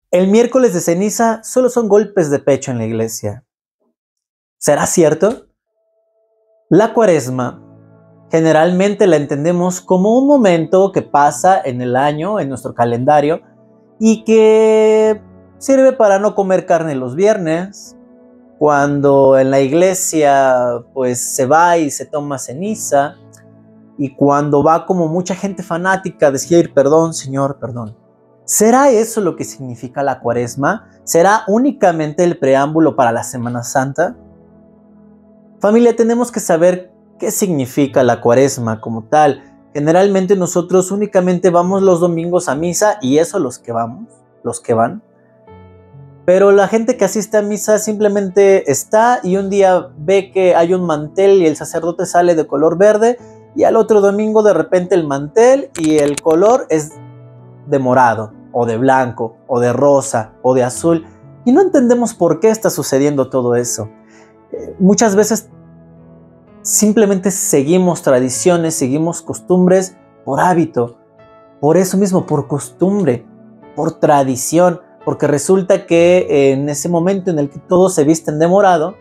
El miércoles de ceniza solo son golpes de pecho en la iglesia. ¿Será cierto? La Cuaresma generalmente la entendemos como un momento que pasa en el año, en nuestro calendario, y que sirve para no comer carne los viernes, cuando en la iglesia pues se va y se toma ceniza, y cuando va como mucha gente fanática a decir perdón, Señor, perdón. ¿Será eso lo que significa la Cuaresma? ¿Será únicamente el preámbulo para la Semana Santa? Familia, tenemos que saber qué significa la Cuaresma como tal. Generalmente nosotros únicamente vamos los domingos a misa, y eso los que van. Pero la gente que asiste a misa simplemente está y un día ve que hay un mantel y el sacerdote sale de color verde, y al otro domingo de repente el mantel y el color es de morado o de blanco o de rosa o de azul, y no entendemos por qué está sucediendo todo eso. Muchas veces simplemente seguimos tradiciones, seguimos costumbres por hábito, por eso mismo, por costumbre, por tradición, porque resulta que en ese momento en el que todos se visten de morado,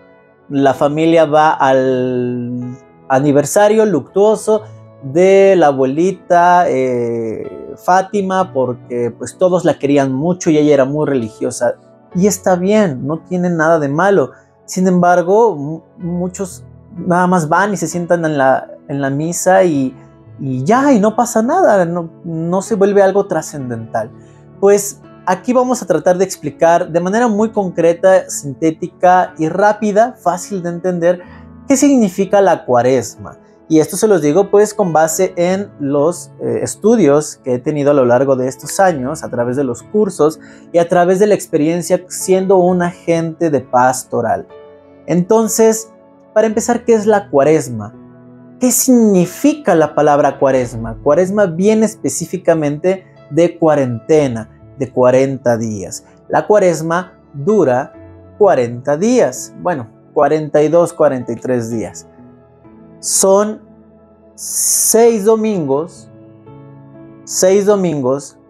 la familia va al aniversario luctuoso de la abuelita Fátima, porque pues todos la querían mucho y ella era muy religiosa, y está bien, no tiene nada de malo. Sin embargo, muchos nada más van y se sientan en la misa y ya, y no pasa nada, no se vuelve algo trascendental. Pues aquí vamos a tratar de explicar de manera muy concreta, sintética y rápida, fácil de entender, qué significa la Cuaresma. Y esto se los digo pues con base en los estudios que he tenido a lo largo de estos años, a través de los cursos y a través de la experiencia siendo un agente de pastoral. Entonces, para empezar, ¿qué es la Cuaresma? ¿Qué significa la palabra Cuaresma? Cuaresma viene específicamente de cuarentena, de 40 días. La Cuaresma dura 40 días, bueno, 42, 43 días. Son 6 domingos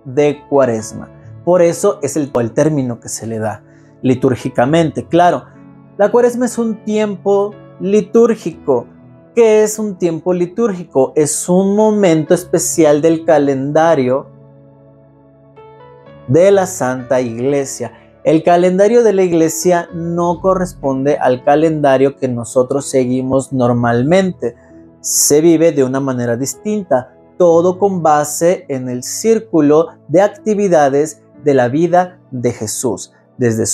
de Cuaresma. Por eso es el término que se le da litúrgicamente. Claro, la Cuaresma es un tiempo litúrgico. ¿Qué es un tiempo litúrgico? Es un momento especial del calendario de la Santa Iglesia. El calendario de la Iglesia no corresponde al calendario que nosotros seguimos normalmente. Se vive de una manera distinta, todo con base en el círculo de actividades de la vida de Jesús. Desde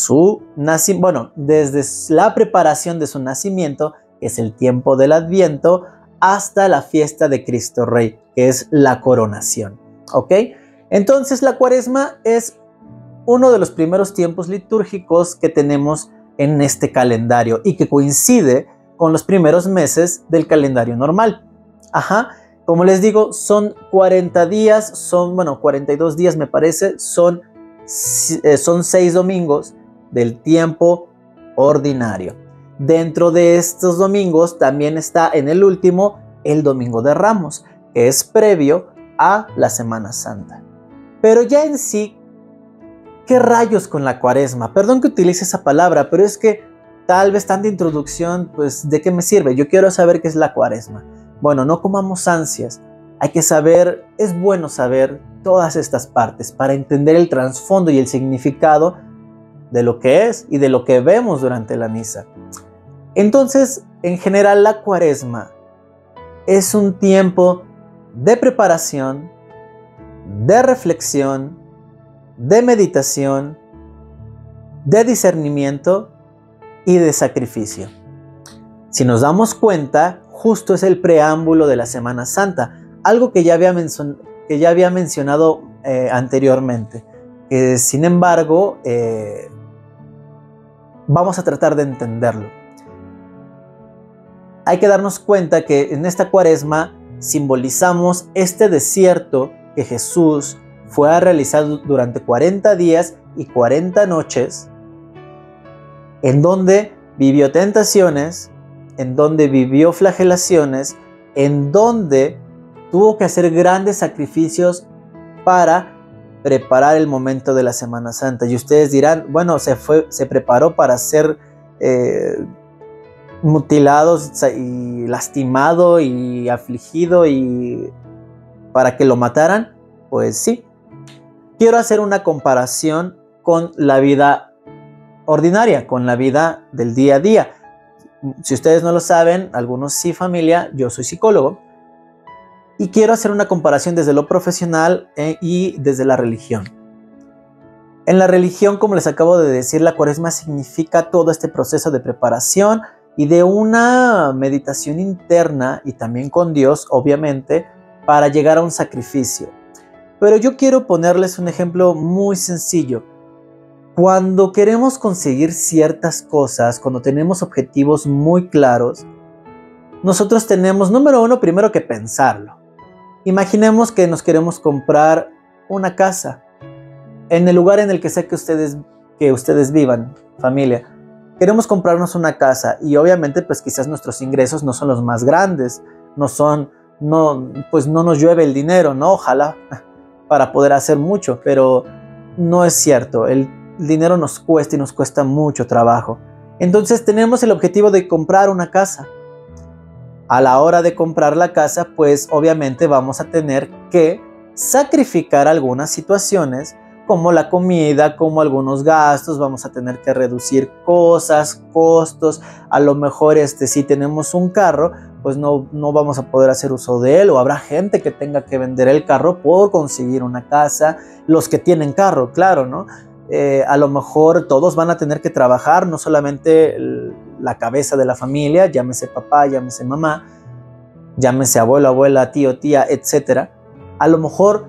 la preparación de su nacimiento, que es el tiempo del Adviento, hasta la fiesta de Cristo Rey, que es la coronación. ¿Ok? Entonces la Cuaresma es uno de los primeros tiempos litúrgicos que tenemos en este calendario y que coincide con los primeros meses del calendario normal. Como les digo, son 40 días, 42 días me parece, son 6 domingos del tiempo ordinario. Dentro de estos domingos también está en el último el Domingo de Ramos, que es previo a la Semana Santa. Pero ya en sí, ¿qué rayos con la Cuaresma? Perdón que utilice esa palabra, pero es que tal vez tanta introducción, pues ¿de qué me sirve? Yo quiero saber qué es la Cuaresma. Bueno, no comamos ansias. Hay que saber, es bueno saber todas estas partes para entender el trasfondo y el significado de lo que es y de lo que vemos durante la misa. Entonces, en general, la Cuaresma es un tiempo de preparación, de reflexión, de meditación, de discernimiento y de sacrificio. Si nos damos cuenta, justo es el preámbulo de la Semana Santa, algo que ya había mencionado anteriormente, que sin embargo vamos a tratar de entenderlo. Hay que darnos cuenta que en esta Cuaresma simbolizamos este desierto que Jesús fue a realizar durante 40 días y 40 noches, en donde vivió tentaciones, en donde vivió flagelaciones, en donde tuvo que hacer grandes sacrificios para preparar el momento de la Semana Santa. Y ustedes dirán, bueno, se preparó para ser mutilado y lastimado y afligido y para que lo mataran. Pues sí. Quiero hacer una comparación con la vida ordinaria, con la vida del día a día. Si ustedes no lo saben, algunos sí, familia, yo soy psicólogo y quiero hacer una comparación desde lo profesional y desde la religión. En la religión, como les acabo de decir, la Cuaresma significa todo este proceso de preparación y de una meditación interna y también con Dios, obviamente, para llegar a un sacrificio. Pero yo quiero ponerles un ejemplo muy sencillo. Cuando queremos conseguir ciertas cosas, cuando tenemos objetivos muy claros, nosotros tenemos, número uno, primero que pensarlo. Imaginemos que nos queremos comprar una casa en el lugar en el que sea que ustedes vivan, familia. Queremos comprarnos una casa y obviamente pues quizás nuestros ingresos no son los más grandes, pues no nos llueve el dinero, ¿no? Ojalá para poder hacer mucho, pero no es cierto. El dinero nos cuesta y nos cuesta mucho trabajo. Entonces tenemos el objetivo de comprar una casa. A la hora de comprar la casa, pues obviamente vamos a tener que sacrificar algunas situaciones, como la comida, como algunos gastos, vamos a tener que reducir cosas, costos. A lo mejor si tenemos un carro, pues no vamos a poder hacer uso de él, o habrá gente que tenga que vender el carro por conseguir una casa. Los que tienen carro, claro, ¿no? A lo mejor todos van a tener que trabajar, no solamente la cabeza de la familia, llámese papá, llámese mamá, llámese abuelo, abuela, tío, tía, etc. A lo mejor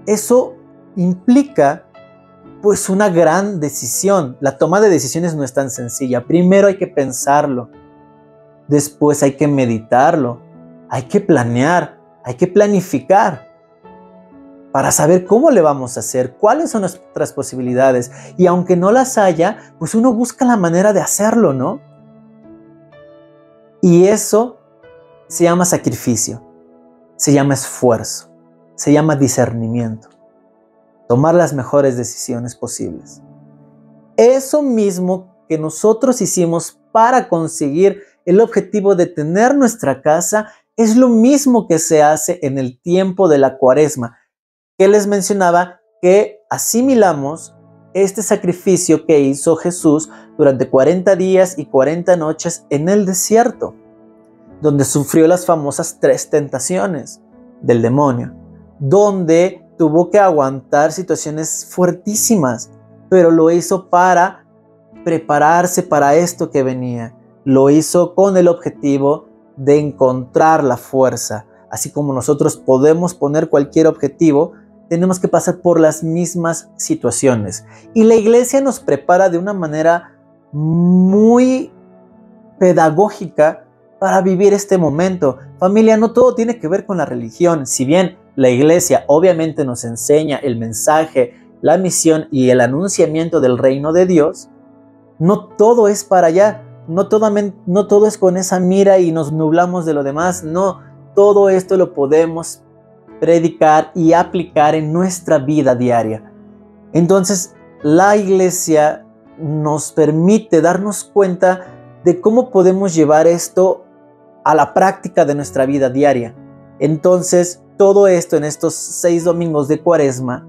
eso implica pues una gran decisión. La toma de decisiones no es tan sencilla. Primero hay que pensarlo, después hay que meditarlo, hay que planear, hay que planificar para saber cómo le vamos a hacer, cuáles son nuestras posibilidades. Y aunque no las haya, pues uno busca la manera de hacerlo, ¿no? Y eso se llama sacrificio, se llama esfuerzo, se llama discernimiento. Tomar las mejores decisiones posibles. Eso mismo que nosotros hicimos para conseguir el objetivo de tener nuestra casa es lo mismo que se hace en el tiempo de la Cuaresma, que les mencionaba que asimilamos este sacrificio que hizo Jesús durante 40 días y 40 noches en el desierto, donde sufrió las famosas 3 tentaciones del demonio, donde tuvo que aguantar situaciones fuertísimas, pero lo hizo para prepararse para esto que venía. Lo hizo con el objetivo de encontrar la fuerza. Así como nosotros podemos poner cualquier objetivo, tenemos que pasar por las mismas situaciones. Y la iglesia nos prepara de una manera muy pedagógica para vivir este momento. Familia, no todo tiene que ver con la religión. Si bien la iglesia obviamente nos enseña el mensaje, la misión y el anunciamiento del reino de Dios, no todo es para allá. No todo es con esa mira y nos nublamos de lo demás. No, todo esto lo podemos predicar y aplicar en nuestra vida diaria. Entonces, la iglesia nos permite darnos cuenta de cómo podemos llevar esto a la práctica de nuestra vida diaria. Entonces, todo esto en estos 6 domingos de Cuaresma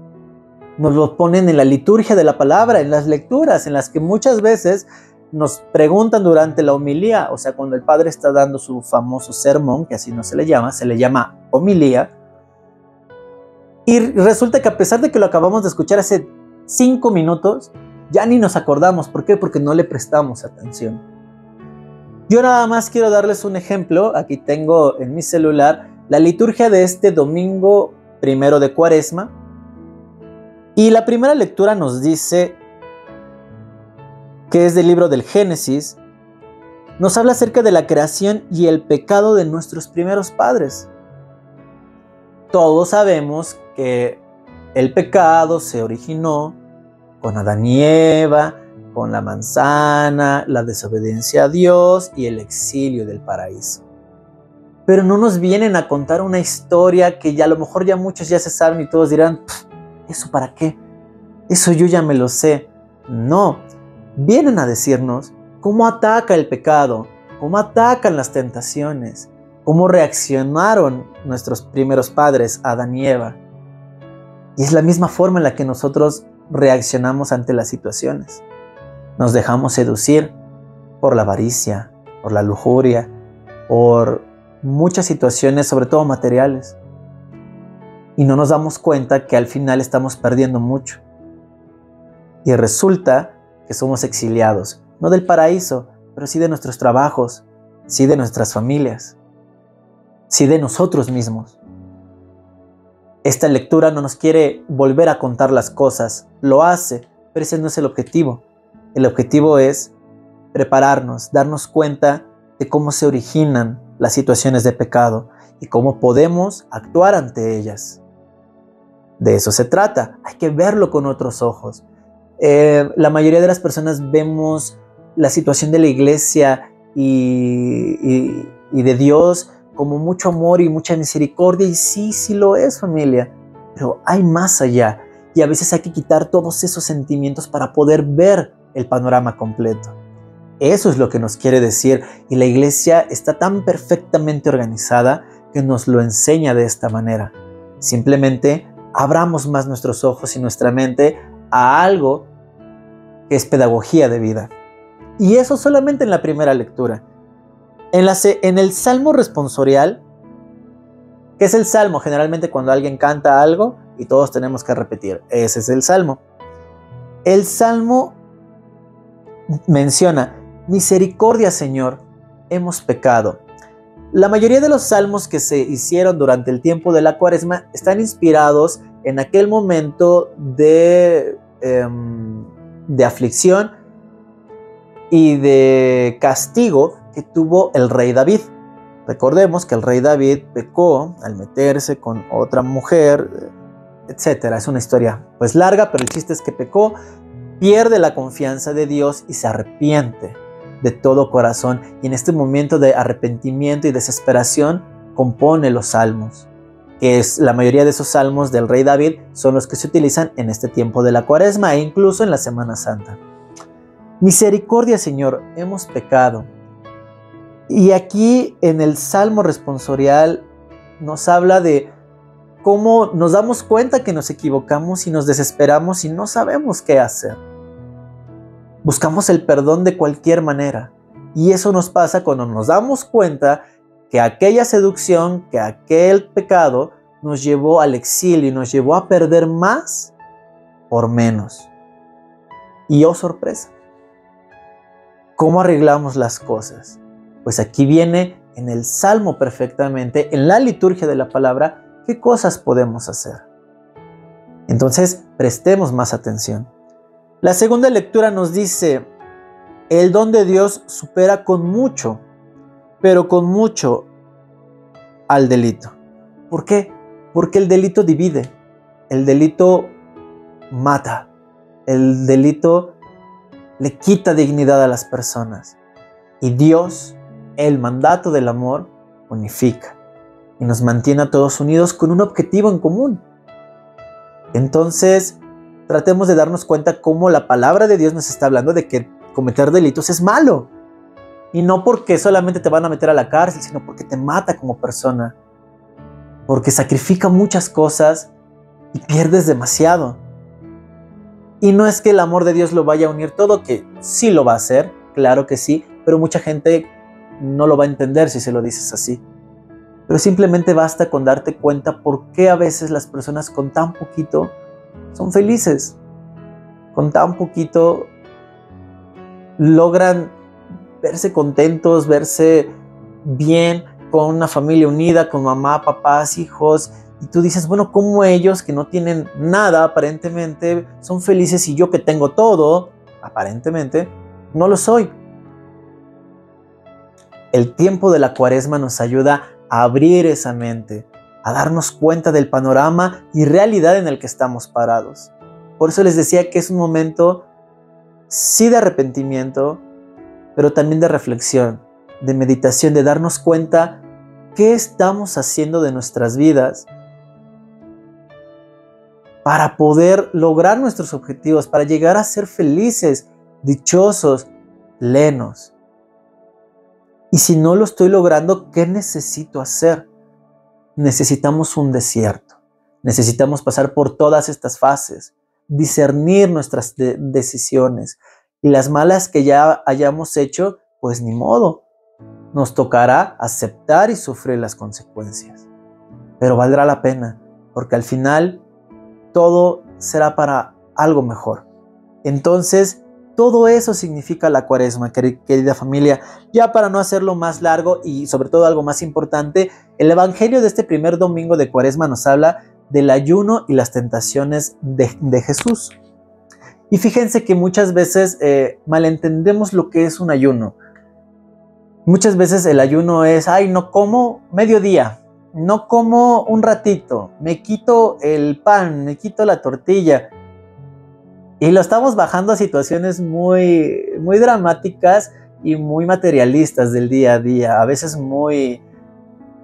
nos lo ponen en la liturgia de la palabra, en las lecturas, en las que muchas veces nos preguntan durante la homilía, o sea, cuando el padre está dando su famoso sermón, que así no se le llama homilía, y resulta que a pesar de que lo acabamos de escuchar hace 5 minutos, ya ni nos acordamos. ¿Por qué? Porque no le prestamos atención. Yo nada más quiero darles un ejemplo. Aquí tengo en mi celular la liturgia de este domingo 1 de Cuaresma. Y la primera lectura nos dice, que es del libro del Génesis, nos habla acerca de la creación y el pecado de nuestros primeros padres. Todos sabemos que el pecado se originó con Adán y Eva, con la manzana, la desobediencia a Dios y el exilio del paraíso. Pero no nos vienen a contar una historia que ya a lo mejor ya muchos ya se saben y todos dirán, ¿eso para qué? Eso yo ya me lo sé. No, vienen a decirnos cómo ataca el pecado, cómo atacan las tentaciones, cómo reaccionaron nuestros primeros padres, Adán y Eva. Y es la misma forma en la que nosotros reaccionamos ante las situaciones. Nos dejamos seducir por la avaricia, por la lujuria, por muchas situaciones, sobre todo materiales. Y no nos damos cuenta que al final estamos perdiendo mucho. Y resulta que somos exiliados, no del paraíso, pero sí de nuestros trabajos, sí de nuestras familias, sí de nosotros mismos. Esta lectura no nos quiere volver a contar las cosas, lo hace, pero ese no es el objetivo. El objetivo es prepararnos, darnos cuenta de cómo se originan las situaciones de pecado y cómo podemos actuar ante ellas. De eso se trata, hay que verlo con otros ojos. La mayoría de las personas vemos la situación de la iglesia y de Dios como mucho amor y mucha misericordia, y sí lo es, familia, pero hay más allá, y a veces hay que quitar todos esos sentimientos para poder ver el panorama completo. Eso es lo que nos quiere decir, y la iglesia está tan perfectamente organizada que nos lo enseña de esta manera. Simplemente abramos más nuestros ojos y nuestra mente a algo que es pedagogía de vida. Y eso solamente en la primera lectura. En el Salmo responsorial, que es el Salmo generalmente cuando alguien canta algo y todos tenemos que repetir, ese es el Salmo. El Salmo menciona, misericordia, Señor, hemos pecado. La mayoría de los salmos que se hicieron durante el tiempo de la Cuaresma están inspirados en aquel momento de aflicción y de castigo que tuvo el rey David. Recordemos que el rey David pecó al meterse con otra mujer, etc. Es una historia pues larga, pero el chiste es que pecó, pierde la confianza de Dios y se arrepiente de todo corazón. Y en este momento de arrepentimiento y desesperación compone los salmos, que es la mayoría de esos salmos del rey David son los que se utilizan en este tiempo de la Cuaresma e incluso en la Semana Santa. Misericordia, Señor, hemos pecado. Y aquí en el Salmo responsorial nos habla de cómo nos damos cuenta que nos equivocamos y nos desesperamos y no sabemos qué hacer. Buscamos el perdón de cualquier manera. Y eso nos pasa cuando nos damos cuenta que aquella seducción, que aquel pecado nos llevó al exilio y nos llevó a perder más por menos. Y oh sorpresa, ¿cómo arreglamos las cosas? Pues aquí viene en el Salmo perfectamente, en la liturgia de la palabra, qué cosas podemos hacer. Entonces, prestemos más atención. La segunda lectura nos dice, el don de Dios supera con mucho, pero con mucho al delito. ¿Por qué? Porque el delito divide, el delito mata, el delito le quita dignidad a las personas. Y Dios, el mandato del amor, unifica y nos mantiene a todos unidos con un objetivo en común. Entonces, tratemos de darnos cuenta cómo la palabra de Dios nos está hablando de que cometer delitos es malo. Y no porque solamente te van a meter a la cárcel, sino porque te mata como persona. Porque sacrifica muchas cosas y pierdes demasiado. Y no es que el amor de Dios lo vaya a unir todo, que sí lo va a hacer, claro que sí, pero mucha gente no lo va a entender si se lo dices así. Pero simplemente basta con darte cuenta por qué a veces las personas con tan poquito son felices. Con tan poquito logran verse contentos, verse bien, con una familia unida, con mamá, papás, hijos. Y tú dices, bueno, ¿cómo ellos que no tienen nada aparentemente son felices y yo que tengo todo, aparentemente, no lo soy? El tiempo de la Cuaresma nos ayuda a abrir esa mente, a darnos cuenta del panorama y realidad en el que estamos parados. Por eso les decía que es un momento, sí, de arrepentimiento, pero también de reflexión, de meditación, de darnos cuenta qué estamos haciendo de nuestras vidas para poder lograr nuestros objetivos, para llegar a ser felices, dichosos, plenos. Y si no lo estoy logrando, ¿qué necesito hacer? Necesitamos un desierto. Necesitamos pasar por todas estas fases, discernir nuestras decisiones. Y las malas que ya hayamos hecho, pues ni modo. Nos tocará aceptar y sufrir las consecuencias. Pero valdrá la pena, porque al final todo será para algo mejor. Entonces, todo eso significa la Cuaresma, querida familia. Ya para no hacerlo más largo y sobre todo algo más importante, el Evangelio de este primer domingo de Cuaresma nos habla del ayuno y las tentaciones de Jesús. Y fíjense que muchas veces malentendemos lo que es un ayuno. Muchas veces el ayuno es, no como mediodía, no como un ratito, me quito el pan, me quito la tortilla. Y lo estamos bajando a situaciones muy dramáticas y muy materialistas del día a día, a veces muy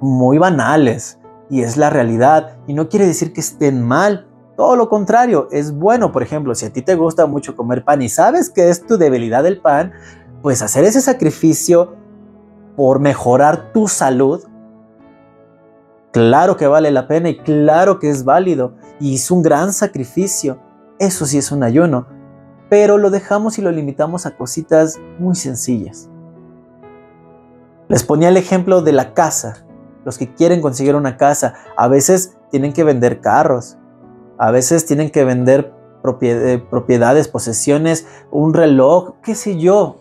banales. Y es la realidad. Y no quiere decir que estén mal. Todo lo contrario, es bueno. Por ejemplo, si a ti te gusta mucho comer pan y sabes que es tu debilidad el pan, pues hacer ese sacrificio por mejorar tu salud, claro que vale la pena y claro que es válido. Y es un gran sacrificio. Eso sí es un ayuno. Pero lo dejamos y lo limitamos a cositas muy sencillas. Les ponía el ejemplo de la casa. Los que quieren conseguir una casa, a veces tienen que vender carros, a veces tienen que vender propiedades, posesiones, un reloj, qué sé yo.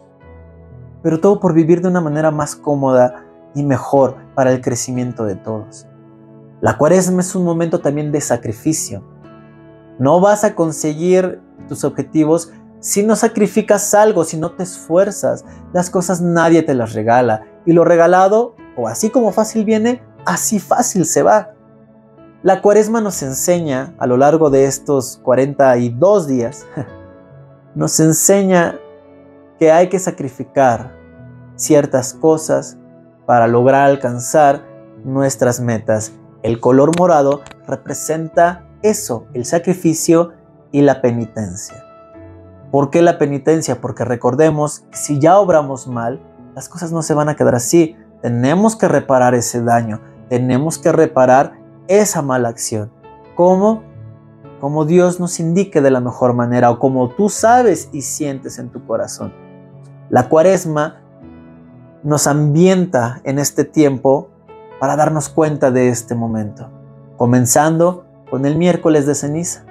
Pero todo por vivir de una manera más cómoda y mejor para el crecimiento de todos. La Cuaresma es un momento también de sacrificio. No vas a conseguir tus objetivos si no sacrificas algo, si no te esfuerzas. Las cosas nadie te las regala. Y lo regalado, o así como fácil viene, así fácil se va. La Cuaresma nos enseña, a lo largo de estos 42 días, nos enseña que hay que sacrificar ciertas cosas para lograr alcanzar nuestras metas. El color morado representa eso, el sacrificio y la penitencia. ¿Por qué la penitencia? Porque recordemos que si ya obramos mal, las cosas no se van a quedar así. Tenemos que reparar ese daño, tenemos que reparar esa mala acción. ¿Cómo? Como Dios nos indique de la mejor manera o como tú sabes y sientes en tu corazón. La Cuaresma nos ambienta en este tiempo para darnos cuenta de este momento, comenzando con el miércoles de ceniza.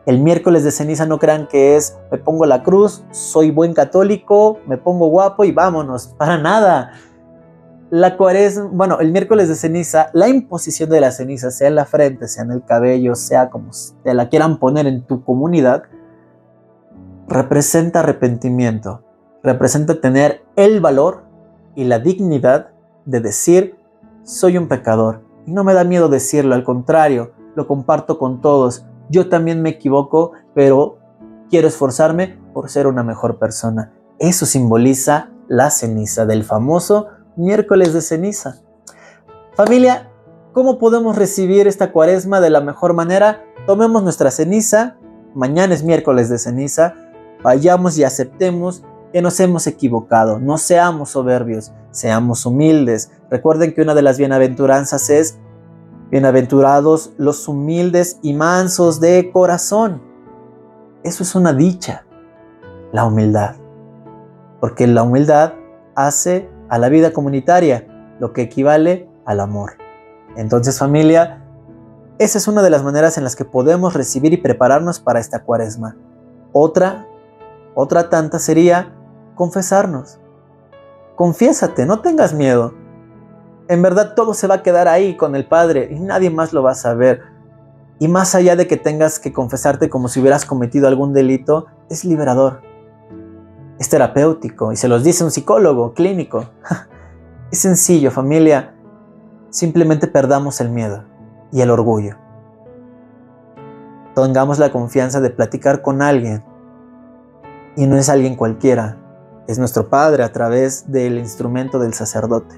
El miércoles de ceniza no crean que es me pongo la cruz, soy buen católico, me pongo guapo y vámonos, para nada. La Cuaresma, el miércoles de ceniza, la imposición de la ceniza, sea en la frente, sea en el cabello, sea como te la quieran poner en tu comunidad, representa arrepentimiento, representa tener el valor y la dignidad de decir soy un pecador. Y no me da miedo decirlo, al contrario, lo comparto con todos. Yo también me equivoco, pero quiero esforzarme por ser una mejor persona. Eso simboliza la ceniza del famoso miércoles de ceniza. Familia, ¿cómo podemos recibir esta Cuaresma de la mejor manera? Tomemos nuestra ceniza, mañana es miércoles de ceniza, vayamos y aceptemos que nos hemos equivocado. No seamos soberbios, seamos humildes. Recuerden que una de las bienaventuranzas es bienaventurados los humildes y mansos de corazón. Eso es una dicha, la humildad. Porque la humildad hace a la vida comunitaria lo que equivale al amor. Entonces, familia, esa es una de las maneras en las que podemos recibir y prepararnos para esta Cuaresma. Otra tanta sería confesarnos. Confiésate, no tengas miedo. En verdad todo se va a quedar ahí con el Padre y nadie más lo va a saber. Y más allá de que tengas que confesarte como si hubieras cometido algún delito, es liberador. Es terapéutico y se los dice un psicólogo clínico. Es sencillo, familia. Simplemente perdamos el miedo y el orgullo. Tengamos la confianza de platicar con alguien. Y no es alguien cualquiera. Es nuestro Padre a través del instrumento del sacerdote.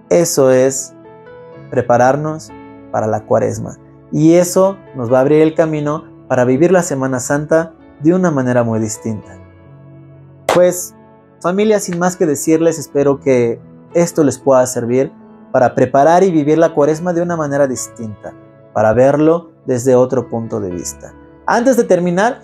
Eso es prepararnos para la Cuaresma. Y eso nos va a abrir el camino para vivir la Semana Santa de una manera muy distinta. Pues, familia, sin más que decirles, espero que esto les pueda servir para preparar y vivir la Cuaresma de una manera distinta, para verlo desde otro punto de vista. Antes de terminar,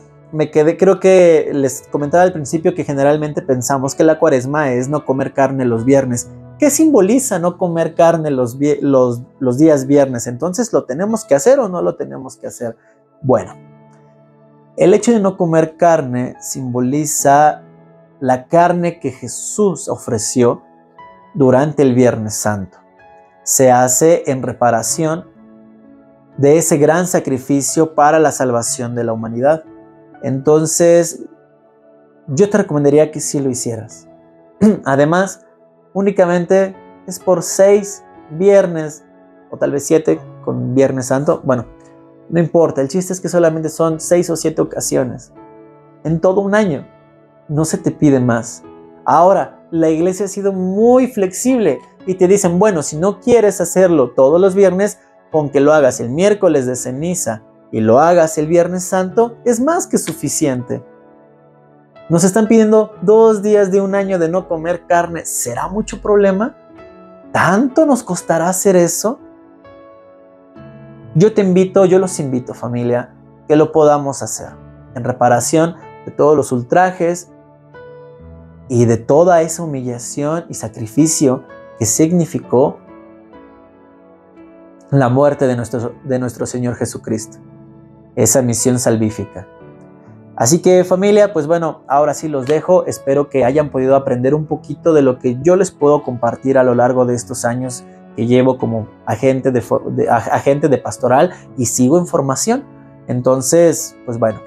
creo que les comentaba al principio que generalmente pensamos que la Cuaresma es no comer carne los viernes. ¿Qué simboliza no comer carne los días viernes? Entonces, ¿lo tenemos que hacer o no lo tenemos que hacer? Bueno, el hecho de no comer carne simboliza la carne que Jesús ofreció durante el Viernes Santo. Se hace en reparación de ese gran sacrificio para la salvación de la humanidad. Entonces, yo te recomendaría que sí lo hicieras. Además, únicamente es por 6 viernes, o tal vez 7 con Viernes Santo. Bueno, no importa, el chiste es que solamente son 6 o 7 ocasiones en todo un año. No se te pide más. Ahora, la iglesia ha sido muy flexible y te dicen, bueno, si no quieres hacerlo todos los viernes, con que lo hagas el miércoles de ceniza y lo hagas el Viernes Santo, es más que suficiente. Nos están pidiendo 2 días de un año de no comer carne. ¿Será mucho problema? ¿Tanto nos costará hacer eso? Yo los invito, familia, que lo podamos hacer en reparación de todos los ultrajes y de toda esa humillación y sacrificio que significó la muerte de nuestro Señor Jesucristo, esa misión salvífica. Así que, familia, pues bueno, ahora sí los dejo. Espero que hayan podido aprender un poquito de lo que yo les puedo compartir a lo largo de estos años que llevo como agente de pastoral y sigo en formación. Entonces, pues bueno,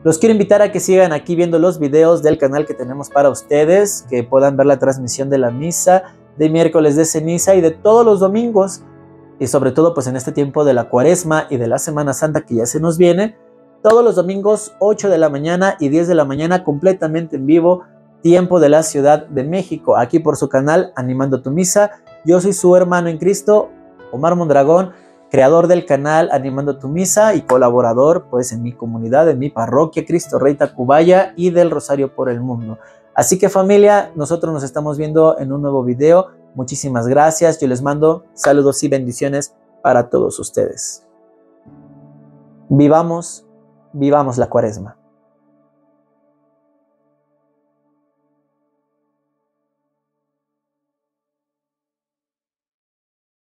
los quiero invitar a que sigan aquí viendo los videos del canal que tenemos para ustedes, que puedan ver la transmisión de la misa de miércoles de ceniza y de todos los domingos, y sobre todo pues en este tiempo de la Cuaresma y de la Semana Santa que ya se nos viene, todos los domingos 8 de la mañana y 10 de la mañana completamente en vivo, tiempo de la Ciudad de México, aquí por su canal Animando tu Misa. Yo soy su hermano en Cristo, Omar Mondragón, creador del canal Animando tu Misa y colaborador pues en mi comunidad, en mi parroquia Cristo Rey Tacubaya y del Rosario por el Mundo. Así que, familia, nosotros nos estamos viendo en un nuevo video. Muchísimas gracias. Yo les mando saludos y bendiciones para todos ustedes. Vivamos la Cuaresma.